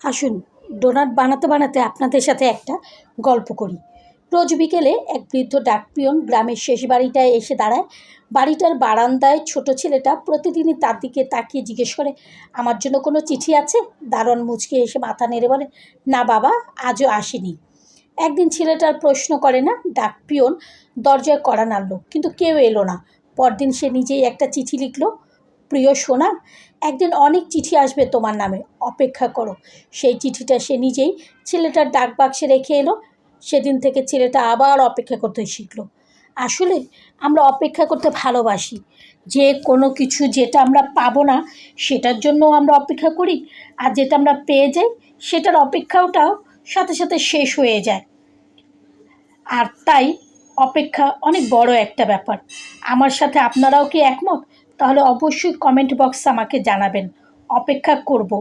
আসুন ডোনাট বানাতে বানাতে আপনাদের সাথে একটা গল্প করি। রোজ বিকেলে এক বৃদ্ধ ডাকপিয়ন গ্রামের শেষ বাড়িটায় এসে দাঁড়ায়। বাড়িটার বারান্দায় ছোট ছেলেটা প্রতিদিনই তার দিকে তাকিয়ে জিজ্ঞেস করে, আমার জন্য কোনো চিঠি আছে? দারোয়ান মুচকে এসে মাথা নেড়ে বলে, না বাবা, আজও আসেনি। একদিন ছেলেটার প্রশ্ন করে না, ডাকপিয়ন দরজায় কড়া নাড়ল, কিন্তু কেউ এলো না। পরদিন সে নিজেই একটা চিঠি লিখল, প্রিয় সোনা, একদিন অনেক চিঠি আসবে তোমার নামে, অপেক্ষা করো। সেই চিঠিটা সে নিজেই ছেলেটার ডাক বাক্সে রেখে এলো। সেদিন থেকে ছেলেটা আবার অপেক্ষা করতে শিখলো। আসলে আমরা অপেক্ষা করতে ভালোবাসি। যে কোনো কিছু যেটা আমরা পাবো না সেটার জন্য আমরা অপেক্ষা করি, আর যেটা আমরা পেয়ে যাই সেটার অপেক্ষাটাও সাথে সাথে শেষ হয়ে যায়। আর তাই অপেক্ষা অনেক বড় একটা ব্যাপার। আমার সাথে আপনারাও কি একমত? তাহলে অবশ্যই কমেন্ট বক্সে আমাকে জানাবেন। অপেক্ষা করব।